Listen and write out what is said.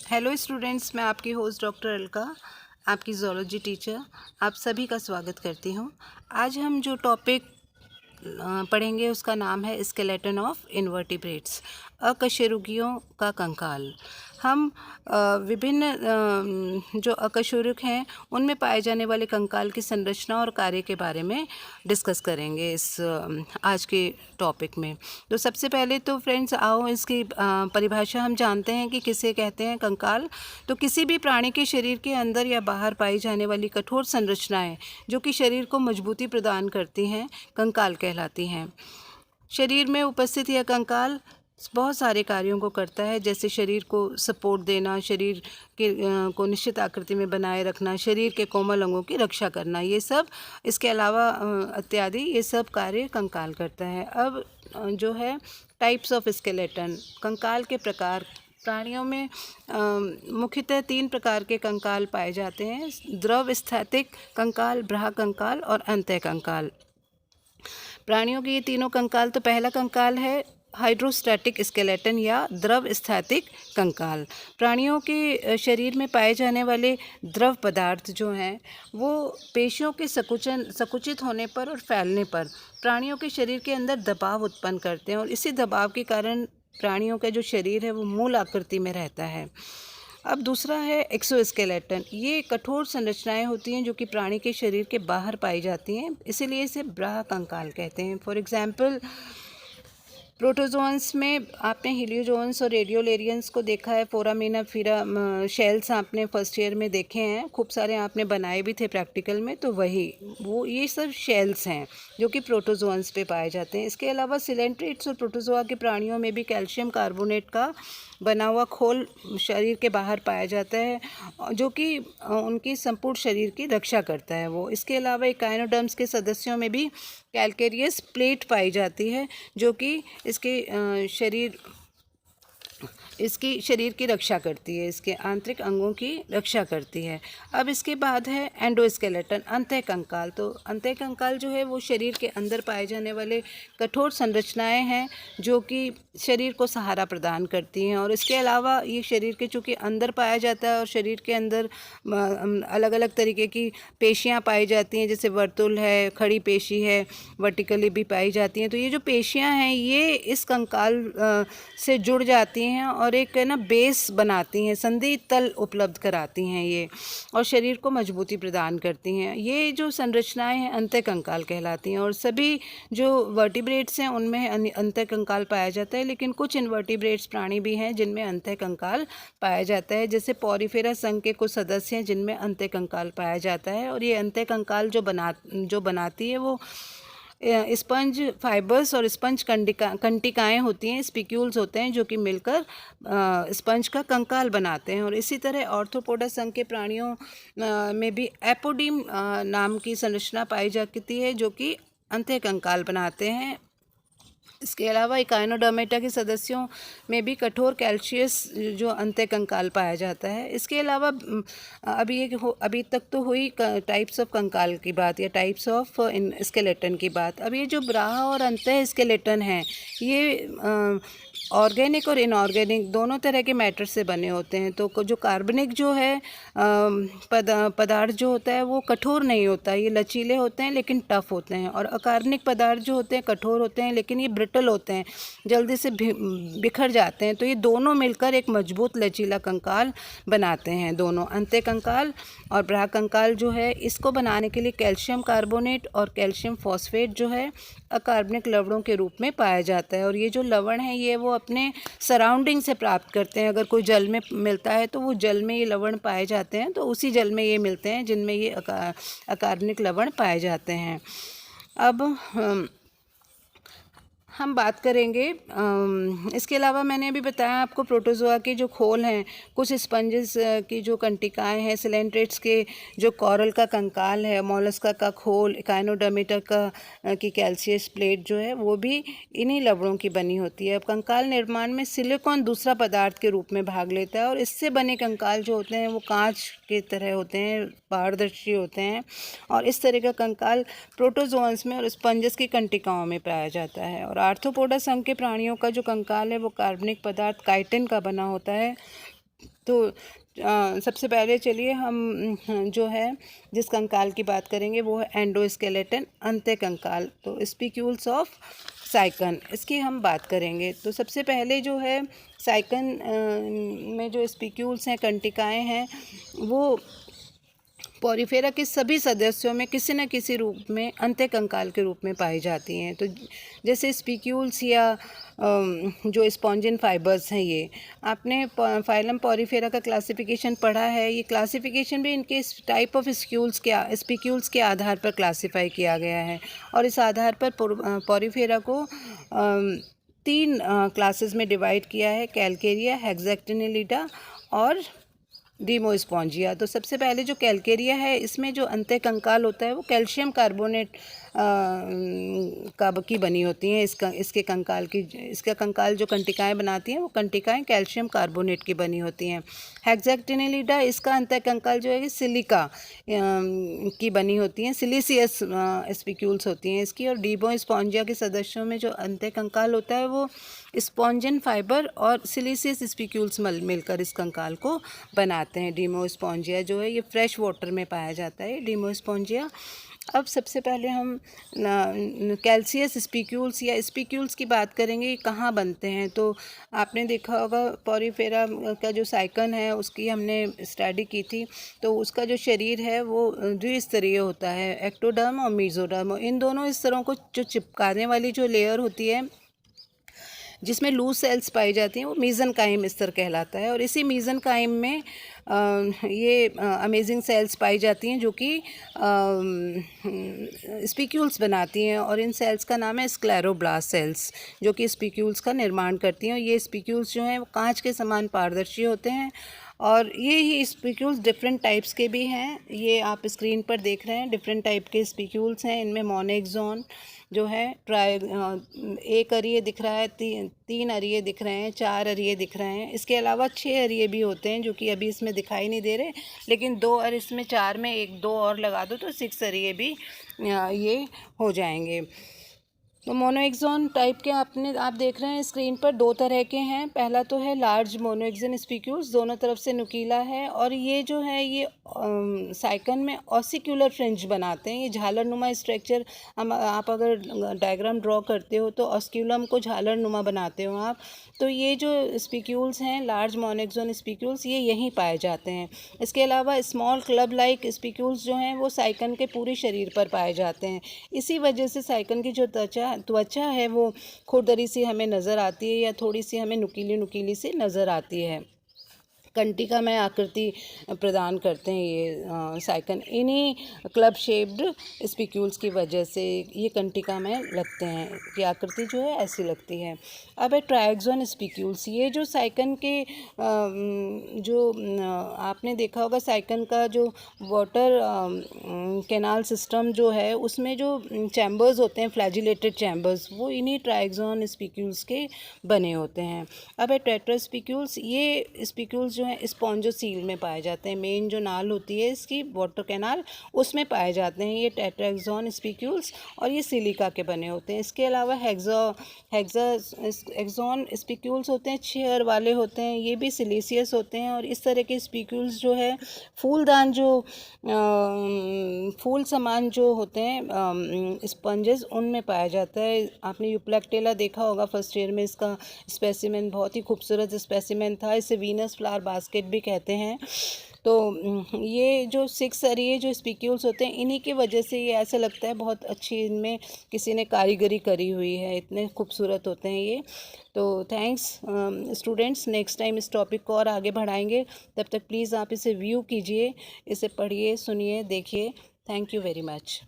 Hello students, मैं आपकी host doctor Alka, आपकी ज़ूलॉजी टीचर। आप सभी का स्वागत करती हूँ। आज हम जो टॉपिक पढ़ेंगे उसका नाम है स्केलेटन ऑफ इन्वर्टिब्रेट्स, अकशेरुकियों का कंकाल। हम विभिन्न जो अकशेरुक हैं उनमें पाए जाने वाले कंकाल की संरचना और कार्य के बारे में डिस्कस करेंगे इस आज के टॉपिक में। तो सबसे पहले तो फ्रेंड्स आओ इसकी परिभाषा हम जानते हैं कि किसे कहते हैं कंकाल। तो किसी भी प्राणी के शरीर के अंदर या बाहर पाई जाने वाली कठोर संरचनाएं जो कि शरीर को मजबूती प्रदान करती हैं कंकाल कहलाती हैं। शरीर में उपस्थित यह कंकाल बहुत सारे कार्यों को करता है, जैसे शरीर को सपोर्ट देना, शरीर के को निश्चित आकृति में बनाए रखना, शरीर के कोमल अंगों की रक्षा करना, ये सब, इसके अलावा इत्यादि ये सब कार्य कंकाल करता है। अब जो है टाइप्स ऑफ स्केलेटन, कंकाल के प्रकार। प्राणियों में मुख्यतः 3 प्रकार के कंकाल पाए जाते हैं: द्रव स्थैतिक कंकाल, ब्राह कंकाल और अंतः कंकाल। प्राणियों के ये तीनों कंकाल, तो पहला कंकाल है हाइड्रोस्टैटिक स्केलेटन या द्रव स्थैतिक कंकाल। प्राणियों के शरीर में पाए जाने वाले द्रव पदार्थ जो हैं वो पेशियों के संकुचित होने पर और फैलने पर प्राणियों के शरीर के अंदर दबाव उत्पन्न करते हैं, और इसी दबाव के कारण प्राणियों का जो शरीर है वो मूल आकृति में रहता है। अब दूसरा है एक्सोस्केलेटन। ये कठोर संरचनाएं होती हैं जो कि प्राणी के शरीर के बाहर पाई जाती हैं, इसीलिए इसे ब्राह कंकाल कहते हैं। फॉर एग्जाम्पल, प्रोटोजोन्स में आपने हीलियोजोन्स और रेडियोलेरियंस को देखा है। फोरामिनाफिरा शेल्स आपने फर्स्ट ईयर में देखे हैं, खूब सारे आपने बनाए भी थे प्रैक्टिकल में, तो ये सब शेल्स हैं जो कि प्रोटोजोन्स पे पाए जाते हैं। इसके अलावा सिलेंट्रेट्स और प्रोटोजोआ के प्राणियों में भी कैल्शियम कार्बोनेट का बना हुआ खोल शरीर के बाहर पाया जाता है, जो कि उनकी संपूर्ण शरीर की रक्षा करता है वो। इसके अलावा इकाइनोडर्म्स के सदस्यों में भी कैल्केरियस प्लेट पाई जाती है जो कि इसकी शरीर की रक्षा करती है, इसके आंतरिक अंगों की रक्षा करती है। अब इसके बाद है एंडोस्केलेटन, अंतः कंकाल। तो अंतः कंकाल जो है वो शरीर के अंदर पाए जाने वाले कठोर संरचनाएं हैं जो कि शरीर को सहारा प्रदान करती हैं, और इसके अलावा ये शरीर के चूँकि अंदर पाया जाता है और शरीर के अंदर अलग अलग तरीके की पेशियाँ पाई जाती हैं, जैसे वर्तुल है, खड़ी पेशी है, वर्टिकली भी पाई जाती हैं। तो ये जो पेशियाँ हैं ये इस कंकाल से जुड़ जाती हैं और एक है ना बेस बनाती हैं, संधि तल उपलब्ध कराती हैं ये, और शरीर को मजबूती प्रदान करती हैं। ये जो संरचनाएं हैं अंतः कंकाल कहलाती हैं, और सभी जो वर्टिब्रेट्स हैं उनमें अंतः कंकाल पाया जाता है, लेकिन कुछ इनवर्टिब्रेट्स प्राणी भी हैं जिनमें अंतः कंकाल पाया जाता है, जैसे पॉरीफेरा संघ के कुछ सदस्य हैं जिनमें अंतः कंकाल पाया जाता है। और ये अंतः कंकाल जो बनाती है वो स्पंज फाइबर्स और स्पंज कंटिकाएँ होती हैं, स्पिक्यूल्स होते हैं जो कि मिलकर स्पंज का कंकाल बनाते हैं। और इसी तरह ऑर्थ्रोपोडा संघ के प्राणियों में भी एपोडीम नाम की संरचना पाई जाती है जो कि अंतः कंकाल बनाते हैं। इसके अलावा इकाइनोडर्मेटा के सदस्यों में भी कठोर कैल्शियस जो अंतः कंकाल पाया जाता है। इसके अलावा अभी तक तो हुई टाइप्स ऑफ कंकाल की बात या टाइप्स ऑफ स्केलेटन की बात। अब ये जो ब्राह और अंतः स्केलेटन हैं ये ऑर्गेनिक और इनऑर्गेनिक दोनों तरह के मैटर से बने होते हैं। तो जो कार्बनिक जो है पदार्थ जो होता है वो कठोर नहीं होता, ये लचीले होते हैं लेकिन टफ होते हैं। और अकार्बनिक पदार्थ जो होते हैं कठोर होते हैं लेकिन ये ब्रिटल होते हैं, जल्दी से बिखर जाते हैं। तो ये दोनों मिलकर एक मजबूत लचीला कंकाल बनाते हैं, दोनों अंतः कंकाल और ब्राह कंकाल जो है। इसको बनाने के लिए कैल्शियम कार्बोनेट और कैल्शियम फॉस्फेट जो है अकार्बनिक लवणों के रूप में पाया जाता है। और ये जो लवण है ये वो अपने सराउंडिंग से प्राप्त करते हैं। अगर कोई जल में मिलता है तो वो जल में ये लवण पाए जाते हैं, तो उसी जल में ये मिलते हैं जिनमें ये अकार्बनिक लवण पाए जाते हैं। अब हम बात करेंगे इसके अलावा मैंने अभी बताया आपको प्रोटोजोआ के जो खोल हैं, कुछ स्पंजेस की जो कंटिकाएं हैं, सिलेंट्रेट्स के जो कॉरल का कंकाल है, मोलस्का का खोल, इकाइनोडर्मेटा की कैल्शियस प्लेट जो है वो भी इन्हीं लवणों की बनी होती है। अब कंकाल निर्माण में सिलिकॉन दूसरा पदार्थ के रूप में भाग लेता है, और इससे बने कंकाल जो होते हैं वो कांच की तरह होते हैं, पारदर्शी होते हैं। और इस तरह का कंकाल प्रोटोजोन्स में और स्पंजेस की कंटिकाओं में पाया जाता है। और आर्थ्रोपोडा संघ के प्राणियों का जो कंकाल है वो कार्बनिक पदार्थ काइटिन का बना होता है, तो सबसे पहले चलिए हम जो है जिस कंकाल की बात करेंगे वो है एंडोस्केलेटन अंत्य कंकाल। तो स्पिक्यूल्स ऑफ साइकन, इसकी हम बात करेंगे। तो सबसे पहले जो है साइकन में जो स्पिक्यूल्स हैं, कंटिकाएं हैं, वो पॉरीफेरा के सभी सदस्यों में किसी न किसी रूप में अंत्य कंकाल के रूप में पाई जाती हैं। तो जैसे स्पिक्यूल्स या जो स्पॉन्जिन फाइबर्स हैं, ये आपने फाइलम पॉरीफेरा का क्लासिफिकेशन पढ़ा है। ये क्लासिफिकेशन भी इनके टाइप ऑफ स्पिक्यूल्स के आधार पर क्लासिफाई किया गया है। और इस आधार पर पॉरीफेरा को 3 क्लासेस में डिवाइड किया है, कैलकेरिया, हेक्सैक्टिनिलिडा और डीमोस्पॉन्जिया। तो सबसे पहले जो कैलकेरिया है, इसमें जो अंत्य कंकाल होता है वो कैल्शियम कार्बोनेट की बनी होती हैं। इसका कंकाल जो कंटिकाएं बनाती हैं वो कंटिकाएं कैल्शियम कार्बोनेट की बनी होती हैं। हेक्सैक्टिनिलिडा, इसका अंत्य कंकाल जो है सिलिका की बनी होती हैं, सिलिसियस स्पिक्यूल्स होती हैं इसकी। और डीमोस्पॉन्जिया के सदस्यों में जो अंत्य कंकाल होता है वो स्पॉन्जिन फाइबर और सिलिसियस स्पिक्यूल्स मिलकर इस कंकाल को बनाते हैं। डीमोस्पॉन्जिया जो है ये फ्रेश वाटर में पाया जाता है, डीमोस्पॉन्जिया। अब सबसे पहले हम कैल्सियस स्पिक्यूल्स या स्पिक्यूल्स की बात करेंगे, कहाँ बनते हैं। तो आपने देखा होगा पॉरीफेरा का जो साइकन है उसकी हमने स्टडी की थी। तो उसका जो शरीर है वो द्विस्तरीय होता है, एक्टोडर्म और मेसोडर्म। इन दोनों स्तरों को जो चिपकाने वाली जो लेयर होती है जिसमें लूज सेल्स पाई जाती हैं वो मीज़नकाइम स्तर कहलाता है। और इसी मीज़नकाइम में ये अमेजिंग सेल्स पाई जाती हैं जो कि स्पिक्यूल्स बनाती हैं। और इन सेल्स का नाम है स्क्लेरोब्लास्ट सेल्स, जो कि स्पिक्यूल्स का निर्माण करती हैं। और ये स्पिक्यूल्स जो हैं वो कांच के समान पारदर्शी होते हैं। और ये ही स्पिक्यूल्स डिफरेंट टाइप्स के भी हैं, ये आप स्क्रीन पर देख रहे हैं। डिफरेंट टाइप के स्पिक्यूल्स हैं। इनमें मोनोएक्सोन जो है एक अरिये दिख रहा है, 3 अरिये दिख रहे हैं, 4 अरिये दिख रहे हैं। इसके अलावा 6 अरिये भी होते हैं जो कि अभी इसमें दिखाई नहीं दे रहे, लेकिन 2 और इसमें 4 में 1-2 और लगा दो तो 6 अरिये भी ये हो जाएंगे। तो मोनोएक्सोन टाइप के आप देख रहे हैं स्क्रीन पर 2 तरह के हैं। पहला तो है लार्ज मोनोएक्सोन स्पिक्यूल्स, दोनों तरफ से नुकीला है। और ये जो है ये साइकन में ऑसिक्यूलर फ्रिंज बनाते हैं। ये झालरनुमा स्ट्रक्चर, आप अगर डायग्राम ड्रॉ करते हो तो ऑस्क्यूलम को झालरनुमा बनाते हो आप। तो ये जो स्पिक्यूल्स हैं लार्ज मोनोएक्सोन स्पिक्यूल्स, ये यहीं पाए जाते हैं। इसके अलावा स्मॉल क्लब लाइक स्पिक्यूल्स जो हैं वो साइकन के पूरे शरीर पर पाए जाते हैं। इसी वजह से साइकन की जो त्वचा है वो खुरदरी सी हमें नज़र आती है या थोड़ी सी हमें नुकीली नुकीली सी नज़र आती है। कंटिका में आकृति प्रदान करते हैं ये साइकन। इन्हीं क्लब शेप्ड स्पिक्यूल्स की वजह से ये कंटिका में लगते हैं कि आकृति जो है ऐसी लगती है। अब है ट्रायक्सोन स्पिक्यूल्स। ये जो साइकन के जो आपने देखा होगा साइकन का जो वाटर कैनाल सिस्टम जो है उसमें जो चैम्बर्स होते हैं, फ्लैजिलेटेड चैम्बर्स, वो इन्हीं ट्रायक्सोन स्पिक्यूल्स के बने होते हैं। अब है टेट्रास्पिक्यूल्स। ये स्पिक्यूल्स जो हैं स्पॉन्जोसील में पाए जाते हैं। मेन जो नाल होती है इसकी वाटर कैनाल, उसमें पाए जाते हैं ये टेट्राक्सोन स्पिक्यूल्स, और ये सिलिका के बने होते हैं। इसके अलावा हेक्साक्सोन स्पिक्यूल्स होते हैं, 6 वाले होते हैं, ये भी सिलिसियस होते हैं। और इस तरह के स्पिक्यूल्स जो है फूलदान जो फूल समान जो होते हैं स्पंजेस, उनमें पाया जाता है। आपने यूप्लेक्टेला देखा होगा फर्स्ट ईयर में, इसका स्पेसिमेन बहुत ही खूबसूरत स्पेसिमेन था। इसे वीनस फ्लावर बास्केट भी कहते हैं। तो ये जो 6 अरिये जो स्पिक्यूल्स होते हैं, इन्हीं की वजह से ये ऐसा लगता है बहुत अच्छी इनमें किसी ने कारीगरी करी हुई है, इतने खूबसूरत होते हैं ये। तो थैंक्स स्टूडेंट्स, नेक्स्ट टाइम इस टॉपिक को और आगे बढ़ाएंगे। तब तक प्लीज़ आप इसे व्यू कीजिए, इसे पढ़िए, सुनिए, देखिए। Thank you very much.